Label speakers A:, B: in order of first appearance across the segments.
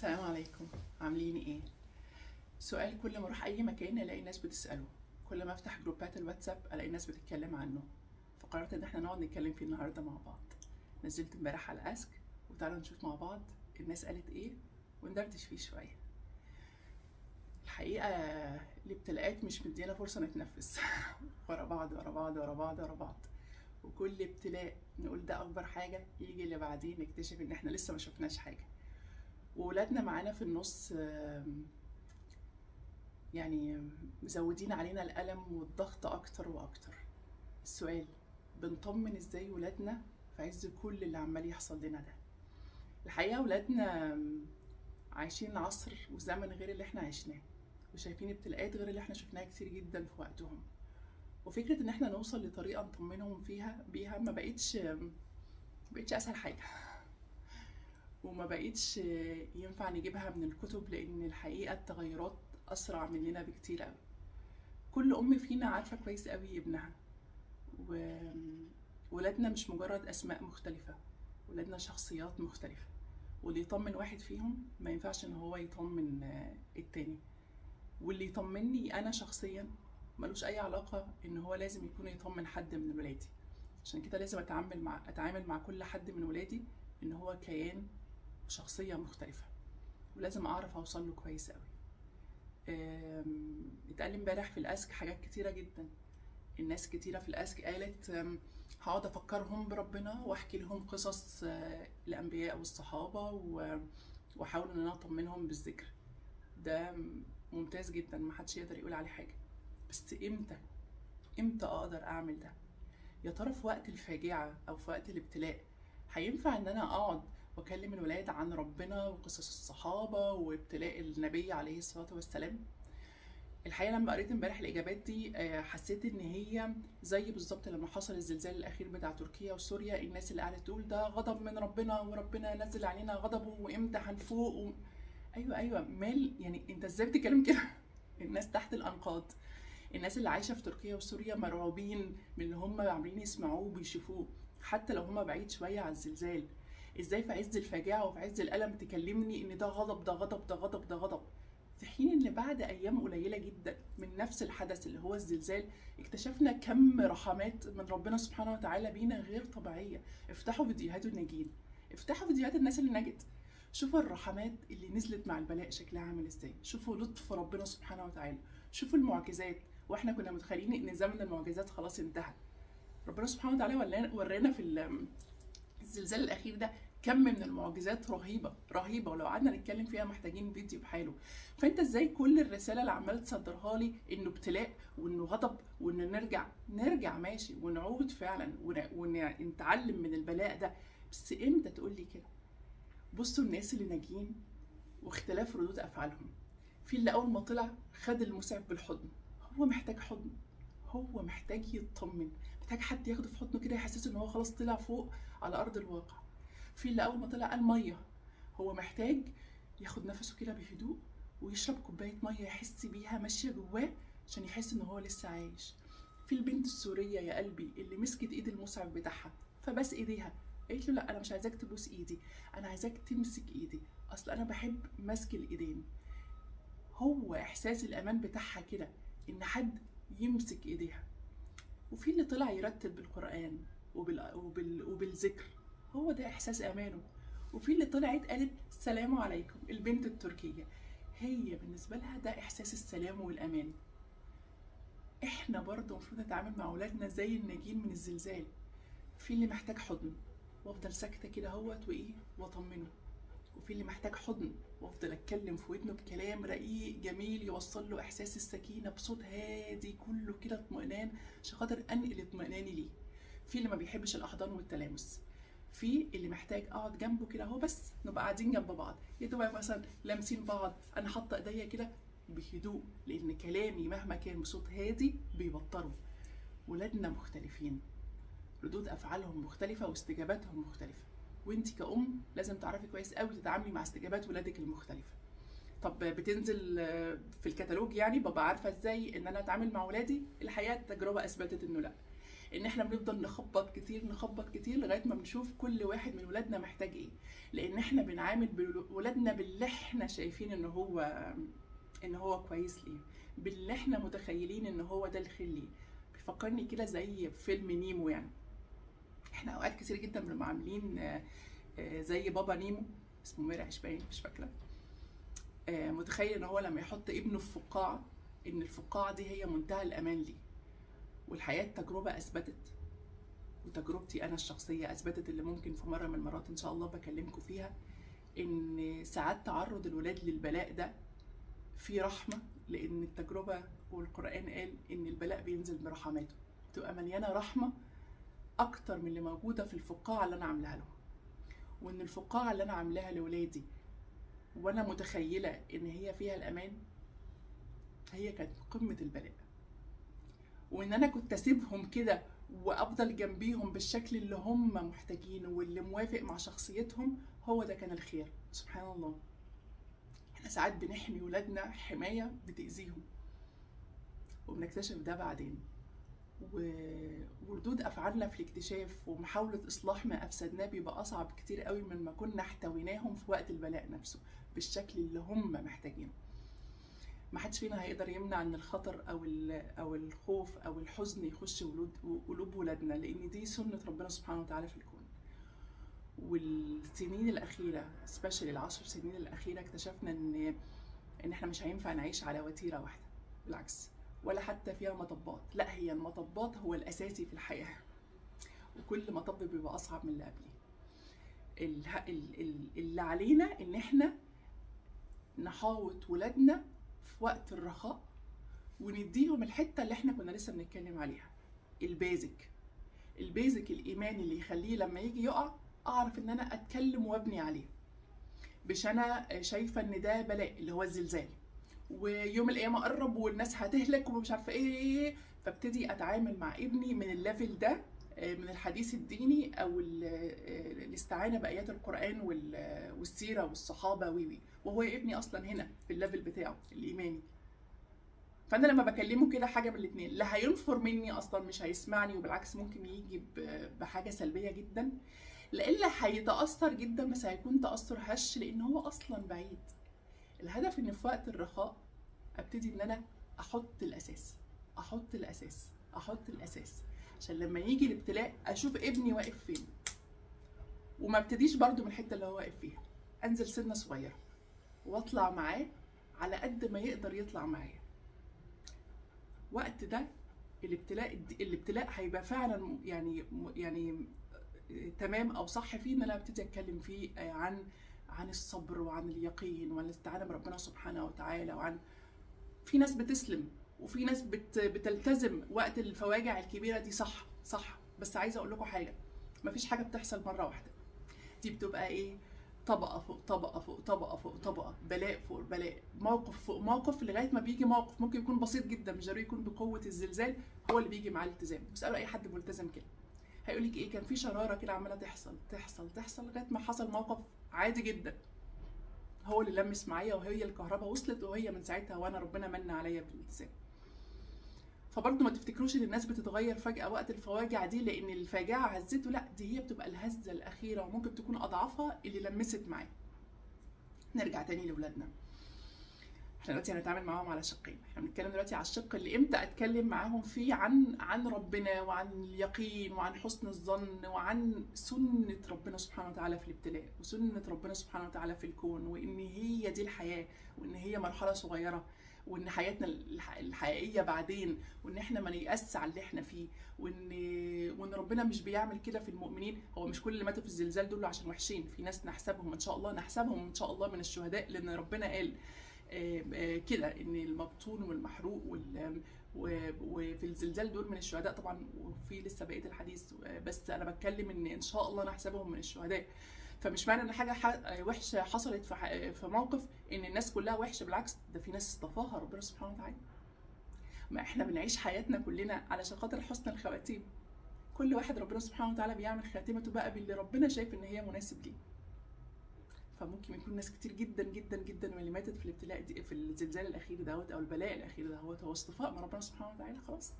A: السلام عليكم. عاملين ايه؟ سؤال كل ما اروح اي مكان الاقي ناس بتساله، كل ما افتح جروبات الواتساب الاقي ناس بتتكلم عنه. فقررت ان احنا نقعد نتكلم فيه النهارده مع بعض. نزلت امبارح على اسك وتعالوا نشوف مع بعض الناس قالت ايه وندردش فيه شويه. الحقيقه الابتلاءات مش مدينا فرصه نتنفس ورا بعض ورا بعض ورا بعض ورا بعض، وكل ابتلاء نقول ده اكبر حاجه، يجي اللي بعديه نكتشف ان احنا لسه ما شفناش حاجه. وولادنا معانا في النص، يعني مزودين علينا الألم والضغط أكتر وأكتر. السؤال، بنطمن إزاي ولادنا في عز كل اللي عمال يحصل لنا ده؟ الحقيقة ولادنا عايشين عصر وزمن غير اللي احنا عشناه، وشايفين ابتلاءات غير اللي احنا شفناها كتير جدا في وقتهم. وفكرة ان احنا نوصل لطريقة نطمنهم بيها ما بقتش أسهل حاجة وما بقتش ينفع نجيبها من الكتب، لأن الحقيقة التغيرات أسرع مننا بكتير قوي. كل أم فينا عارفة كويس قوي ابنها، وولادنا مش مجرد أسماء مختلفة، ولادنا شخصيات مختلفة، واللي يطمن واحد فيهم ما ينفعش إن هو يطمن التاني. واللي يطمني أنا شخصيا ملوش أي علاقة إن هو لازم يكون يطمن حد من ولادي. عشان كده لازم أتعامل مع كل حد من ولادي إن هو كيان وشخصية مختلفة، ولازم أعرف أوصل له كويس قوي. اتقال امبارح في الاسك حاجات كتيرة جدا. الناس كتيرة في الاسك قالت هقعد افكرهم بربنا واحكي لهم قصص الانبياء والصحابة واحاول ان انا اطمنهم بالذكر. ده ممتاز جدا، محدش يقدر يقول عليه حاجة، بس امتى اقدر اعمل ده؟ يا ترى في وقت الفاجعة او في وقت الابتلاء هينفع ان انا اقعد واكلم الولاد عن ربنا وقصص الصحابة وابتلاء النبي عليه الصلاة والسلام؟ الحقيقة لما قريت امبارح الإجابات دي حسيت إن هي زي بالظبط لما حصل الزلزال الأخير بتاع تركيا وسوريا. الناس اللي قاعدة تقول ده غضب من ربنا وربنا نزل علينا غضبه وإمتى هنفوق أيوة مال، يعني أنت إزاي بتتكلم كده؟ الناس تحت الأنقاض، الناس اللي عايشة في تركيا وسوريا مرعوبين من اللي هم عاملين يسمعوه وبيشوفوه، حتى لو هم بعيد شوية عن الزلزال. إزاي في عز الفاجعة وفي عز الألم تكلمني إن ده غضب ده غضب ده غضب ده غضب، في حين ان بعد ايام قليله جدا من نفس الحدث اللي هو الزلزال اكتشفنا كم رحمات من ربنا سبحانه وتعالى بينا غير طبيعيه. افتحوا فيديوهات الناجين، افتحوا فيديوهات الناس اللي نجت، شوفوا الرحمات اللي نزلت مع البلاء شكلها عامل ازاي، شوفوا لطف ربنا سبحانه وتعالى، شوفوا المعجزات. واحنا كنا متخيلين ان زمن المعجزات خلاص انتهى. ربنا سبحانه وتعالى ورانا في الزلزال الاخير ده كم من المعجزات رهيبه رهيبه، ولو قعدنا نتكلم فيها محتاجين فيديو بحاله. فانت ازاي كل الرساله اللي عمال تصدرها لي انه ابتلاء وانه غضب وانه نرجع ماشي ونعود فعلا ونتعلم من البلاء ده، بس امتى تقول لي كده؟ بصوا الناس اللي ناجين واختلاف ردود افعالهم. في اللي اول ما طلع خد المسعف بالحضن، هو محتاج حضن، هو محتاج يطمن، محتاج حد ياخده في حضنه كده يحسسه ان هو خلاص طلع فوق على ارض الواقع. في اللي اول ما طلع قال ميه، هو محتاج ياخد نفسه كده بهدوء ويشرب كوبايه ميه يحس بيها ماشيه جواه عشان يحس ان هو لسه عايش. في البنت السوريه يا قلبي اللي مسكت ايد المسعف بتاعها فبس ايديها، قالت له لا انا مش عايزاك تبوس ايدي، انا عايزاك تمسك ايدي، اصل انا بحب مسك الايدين. هو احساس الامان بتاعها كده ان حد يمسك ايديها. وفي اللي طلع يرتل بالقرآن وبالذكر، هو ده احساس امانه. وفي اللي طلعت قالت السلام عليكم، البنت التركية، هي بالنسبة لها ده احساس السلام والامان. احنا برضه المفروض نتعامل مع اولادنا زي الناجين من الزلزال. في اللي محتاج حضن وافضل ساكتة كده اهوت واطمنه، وفي اللي محتاج حضن وافضل اتكلم في ودنه بكلام رقيق جميل يوصل له احساس السكينه بصوت هادي كله كده اطمئنان عشان خاطر انقل اطمئناني ليه. في اللي ما بيحبش الاحضان والتلامس، في اللي محتاج اقعد جنبه كده اهو، بس نبقى قاعدين جنب بعض يا دوب مثلا لامسين بعض، انا حاطه ايديا كده بهدوء، لان كلامي مهما كان بصوت هادي بيوتره. ولادنا مختلفين، ردود افعالهم مختلفه واستجاباتهم مختلفه، وانتي كأم لازم تعرفي كويس قوي تتعاملي مع استجابات ولادك المختلفه. طب بتنزل في الكتالوج يعني ببقى عارفه ازاي ان انا اتعامل مع ولادي؟ الحقيقه التجربه اثبتت انه لا. ان احنا بنفضل نخبط كتير نخبط كتير لغايه ما بنشوف كل واحد من ولادنا محتاج ايه، لان احنا بنعامل ولادنا باللي احنا شايفين ان هو كويس ليه، باللي احنا متخيلين ان هو ده الخير ليه. بيفكرني كده زي فيلم نيمو. يعني احنا اوقات كتير جدا بنبقى عاملين زي بابا نيمو، اسمه مرعش باين مش فاكره، متخيل ان هو لما يحط ابنه في فقاعه، ان الفقاعه دي هي منتهى الامان ليه. والحياه التجربه اثبتت، وتجربتي انا الشخصيه اثبتت، اللي ممكن في مره من المرات ان شاء الله بكلمكم فيها، ان ساعات تعرض الولاد للبلاء ده في رحمه، لان التجربه والقران قال ان البلاء بينزل برحماته، بتبقى مليانه رحمه اكتر من اللي موجوده في الفقاعه اللي انا عاملاها لهم. وان الفقاعه اللي انا عاملاها لاولادي وانا متخيله ان هي فيها الامان، هي كانت قمه البلاء. وان انا كنت اسيبهم كده وافضل جنبيهم بالشكل اللي هم محتاجينه واللي موافق مع شخصيتهم، هو ده كان الخير. سبحان الله، احنا ساعات بنحمي ولادنا حمايه بتاذيهم، وبنكتشف ده بعدين. وردود افعالنا في الاكتشاف ومحاوله اصلاح ما افسدناه بيبقى اصعب كتير قوي من ما كنا احتويناهم في وقت البلاء نفسه بالشكل اللي هم محتاجينه. ما حدش فينا هيقدر يمنع ان الخطر او الخوف او الحزن يخش قلوب ولادنا، لان دي سنه ربنا سبحانه وتعالى في الكون. والسنين الاخيره سبيشالي ال10 سنين الاخيره اكتشفنا ان احنا مش هينفع نعيش على وتيره واحده، بالعكس، ولا حتى فيها مطبات. لا، هي المطبات هو الاساسي في الحياه، وكل مطب بيبقى اصعب من اللي قبليه. اللي علينا ان احنا نحاوط ولادنا في وقت الرخاء، ونديهم الحته اللي احنا كنا لسه بنتكلم عليها، البيزك الايماني اللي يخليه لما يجي يقع اعرف ان انا اتكلم وابني عليه. مش انا شايفه ان ده بلاء اللي هو الزلزال ويوم القيامه قرب والناس هتهلك ومش عارفه ايه، فابتدي اتعامل مع ابني من الليفل ده، من الحديث الديني او الاستعانه بايات القران والسيره والصحابه وهو ابني اصلا هنا في الليفل بتاعه الايماني. فانا لما بكلمه كده حاجه من الاثنين، لا هينفر مني اصلا مش هيسمعني، وبالعكس ممكن يجي بحاجه سلبيه جدا، لا هيتاثر جدا بس هيكون تاثر هش لان هو اصلا بعيد. الهدف ان في وقت الرخاء ابتدي ان انا احط الاساس عشان لما يجي الابتلاء اشوف ابني واقف فين، وما ابتديش برضو من الحته اللي هو واقف فيها، انزل سنه صغيره واطلع معاه على قد ما يقدر يطلع معايا. وقت ده الابتلاء هيبقى فعلا يعني تمام او صح فيه ان انا ابتدي اتكلم فيه عن الصبر وعن اليقين وعن الاستعانه بربنا سبحانه وتعالى، وعن في ناس بتسلم وفي ناس بتلتزم وقت الفواجع الكبيره دي. صح، بس عايزه اقول لكم حاجه، مفيش حاجه بتحصل مره واحده، دي بتبقى ايه، طبقه فوق طبقه فوق طبقه فوق طبقه، بلاء فوق بلاء، موقف فوق موقف، لغايه ما بيجي موقف ممكن يكون بسيط جدا مش ضروري يكون بقوه الزلزال هو اللي بيجي مع الالتزام. اسالوا اي حد ملتزم كده هيقول لك ايه، كان في شراره كده عماله تحصل لغايه ما حصل موقف عادي جدا هو اللي لمس معايا، وهي الكهرباء وصلت، وهي من ساعتها وانا ربنا من عليا بالالتزام. فبرضه ما تفتكروش ان الناس بتتغير فجأة وقت الفواجع دي لان الفاجعة هزته، لا، دي هي بتبقى الهزة الأخيرة وممكن تكون أضعافها اللي لمست معاه. نرجع تاني لأولادنا، احنا دلوقتي هنتعامل معاهم على شقين. احنا بنتكلم دلوقتي على الشق اللي امتى اتكلم معاهم فيه عن ربنا وعن اليقين وعن حسن الظن وعن سنة ربنا سبحانه وتعالى في الابتلاء وسنة ربنا سبحانه وتعالى في الكون، وان هي دي الحياة، وان هي مرحلة صغيرة، وان حياتنا الحقيقية بعدين، وان احنا ما نيأس على اللي احنا فيه، وان ربنا مش بيعمل كده في المؤمنين. هو مش كل اللي ماتوا في الزلزال دول عشان وحشين، في ناس نحسبهم ان شاء الله من الشهداء، لان ربنا قال كده ان المبطون والمحروق وفي الزلزال دول من الشهداء طبعا، وفي لسه بقيه الحديث، بس انا بتكلم ان شاء الله نحسبهم من الشهداء. فمش معنى ان حاجه وحشه حصلت في موقف ان الناس كلها وحشه، بالعكس ده في ناس اصطفاها ربنا سبحانه وتعالى. ما احنا بنعيش حياتنا كلنا علشان خاطر حسن الخواتيم، كل واحد ربنا سبحانه وتعالى بيعمل خاتمته بقى باللي ربنا شايف ان هي مناسب ليه. فممكن يكون ناس كتير جدا جدا جدا من اللي ماتت في الابتلاء دي في الزلزال الاخير دوت او البلاء الاخير دوت هو اصطفاء من ربنا سبحانه وتعالى. خلاص،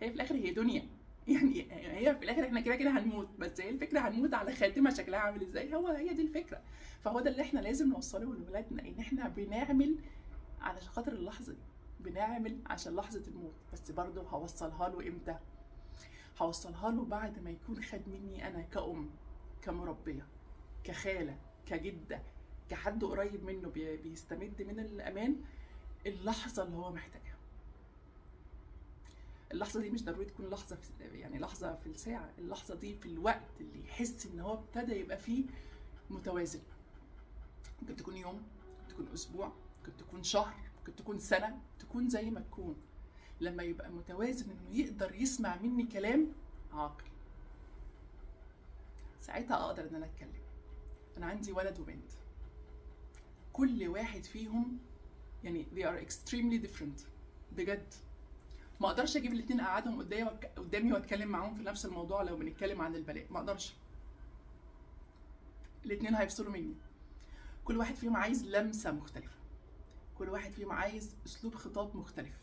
A: هي في الاخر هي دنيا، يعني هي في الاخر احنا كده كده هنموت، بس هي الفكره هنموت على خاتمه شكلها عامل ازاي، هي دي الفكره. فهو ده اللي احنا لازم نوصله لولادنا، ان احنا بنعمل علشان خاطر اللحظه دي، بنعمل عشان لحظه الموت. بس برضه هوصلها له امتى؟ هوصلها له بعد ما يكون خد مني انا كأم، كمربيه، كخاله، كجده، كحد قريب منه بيستمد من الامان اللحظه اللي هو محتاجها. اللحظه دي مش ضروري تكون لحظه يعني لحظه في الساعه، اللحظه دي في الوقت اللي يحس ان هو ابتدى يبقى فيه متوازن. ممكن تكون يوم، ممكن تكون اسبوع، ممكن تكون شهر، ممكن تكون سنه، تكون زي ما تكون، لما يبقى متوازن انه يقدر يسمع مني كلام عاقل، ساعتها اقدر ان انا اتكلم. انا عندي ولد وبنت، كل واحد فيهم يعني they are extremely different بجد. ما اقدرش اجيب الاثنين اقعدهم قدامي واتكلم معاهم في نفس الموضوع لو بنتكلم عن البلاء، ما اقدرش، الاثنين هيفصلوا مني. كل واحد فيهم عايز لمسه مختلفه، كل واحد فيهم عايز اسلوب خطاب مختلف،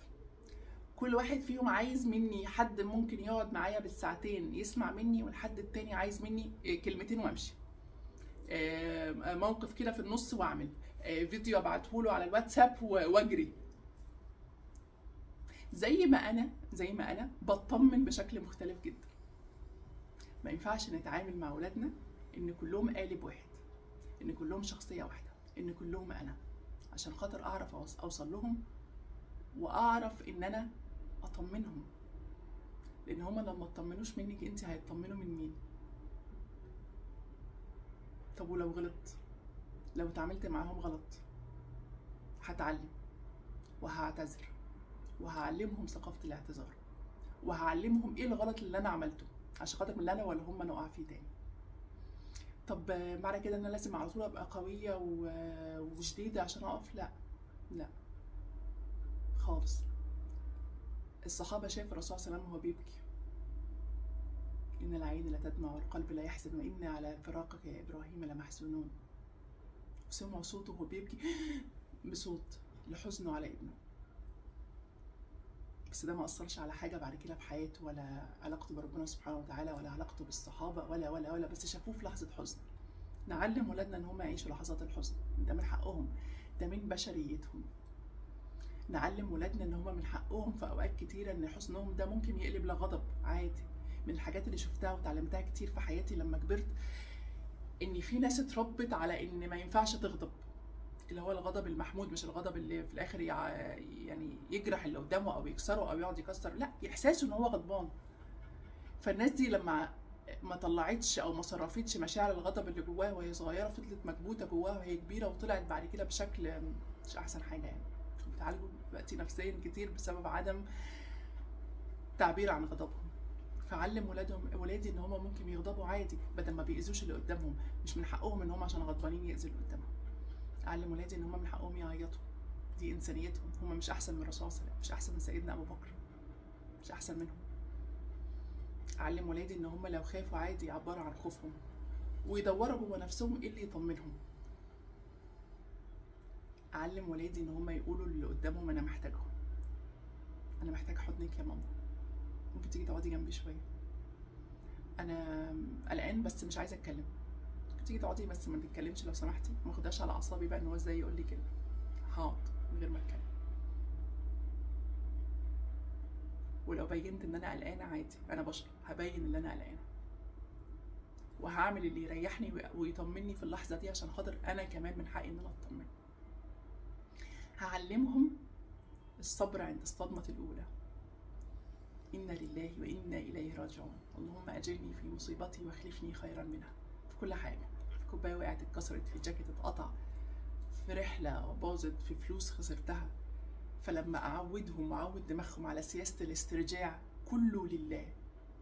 A: كل واحد فيهم عايز مني حد ممكن يقعد معايا بالساعتين يسمع مني، والحد التاني عايز مني كلمتين وامشي، موقف كده في النص واعمل فيديو ابعته له على الواتساب واجري. زي ما انا بطمن بشكل مختلف جدا. ما ينفعش نتعامل مع اولادنا ان كلهم قالب واحد، ان كلهم شخصيه واحده، ان كلهم انا، عشان خاطر اعرف اوصل لهم واعرف ان انا اطمنهم. لان هما لما اطمنوش منك انت هيطمنوا من مين؟ طب ولو غلط، لو اتعاملت معاهم غلط، هتعلم وهعتذر وهعلمهم ثقافه الاعتذار، وهعلمهم ايه الغلط اللي انا عملته عشان خاطر لا انا ولا هم نقع فيه تاني. طب معنى كده ان انا لازم على طول ابقى قويه وشديده عشان اقف؟ لا لا خالص. الصحابه شاف الرسول صلى الله عليه وسلم وهو بيبكي، ان العين لا تدمع والقلب لا يحزن وان على فراقك يا ابراهيم لمحزونون، وسمعوا صوته وهو بيبكي بصوت لحزنه على ابنه. بس ده ما اثرش على حاجه بعد كده في حياته، ولا علاقته بربنا سبحانه وتعالى، ولا علاقته بالصحابه، ولا بس شافوه في لحظه حزن. نعلم ولادنا ان هم يعيشوا لحظات الحزن، ده من حقهم، ده من بشريتهم. نعلم ولادنا ان هم من حقهم في اوقات كتيره ان حزنهم ده ممكن يقلب لغضب عادي. من الحاجات اللي شفتها وتعلمتها كتير في حياتي لما كبرت، ان في ناس اتربت على ان ما ينفعش تغضب، اللي هو الغضب المحمود، مش الغضب اللي في الاخر يعني يجرح اللي قدامه او يكسره او يقعد يكسر، لا، احساسه ان هو غضبان. فالناس دي لما ما طلعتش او ما صرفتش مشاعر الغضب اللي جواها وهي صغيره، فضلت مكبوته جواها وهي كبيره، وطلعت بعد كده بشكل مش احسن حاجه يعني. بيتعالجوا دلوقتي نفسيا كتير بسبب عدم تعبير عن غضبهم. فعلم ولادي ان هم ممكن يغضبوا عادي بدل ما بيأذوش اللي قدامهم، مش من حقهم ان هم عشان غضبانين يأذوا اللي قدامهم. علم ولادي ان هم من حقهم يعيطوا، دي انسانيتهم، هم مش احسن من الرسول صلى الله عليه وسلم، مش احسن من سيدنا ابو بكر، مش احسن منهم. علم ولادي ان هم لو خافوا عادي يعبروا عن خوفهم ويدوروا جوه نفسهم ايه اللي يطمنهم. اعلم ولادي ان هم يقولوا للي قدامهم انا محتاجهم، انا محتاج حضنك يا ماما، ممكن تيجي تقعدي جنبي شويه، انا قلقان بس مش عايزه اتكلم، ممكن تيجي تقعدي بس ما تتكلمش لو سمحتي. ما اخدهاش على اعصابي بقى ان هو ازاي يقول لي كده، هقعد من غير ما اتكلم. ولو بينت ان انا قلقانه عادي، انا بشر، هبين ان انا قلقانه وهعمل اللي يريحني ويطمني في اللحظه دي، عشان خاطر انا كمان من حقي ان انا اطمن. هعلمهم الصبر عند الصدمه الاولى، إنا لله وإنا إليه راجعون، اللهم أجرني في مصيبتي واخلفني خيرا منها. في كل حاجة، في كوباية وقعت اتكسرت، في جاكيت اتقطع، في رحلة باظت، في فلوس خسرتها. فلما أعودهم وأعود دماغهم على سياسة الاسترجاع كله لله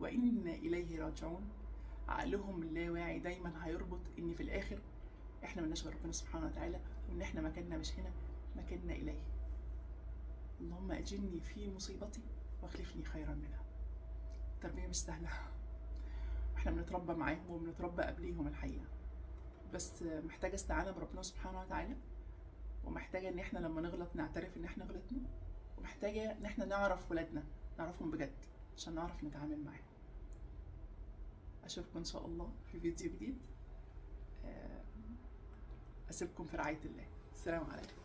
A: وإنا إليه راجعون، عقلهم اللاواعي دايما هيربط إن في الآخر إحنا ملناش غير ربنا سبحانه وتعالى، وإن إحنا مكاننا مش هنا، مكاننا إليه. اللهم أجرني في مصيبتي واخلفني خيرا منها. التربية مش سهلة، احنا بنتربى معاهم وبنتربى قبليهم الحقيقة، بس محتاجة استعانة بربنا سبحانه وتعالى، ومحتاجة ان احنا لما نغلط نعترف ان احنا غلطنا، ومحتاجة ان احنا نعرف ولادنا، نعرفهم بجد عشان نعرف نتعامل معاهم. اشوفكم ان شاء الله في فيديو جديد. اسيبكم في رعاية الله. السلام عليكم.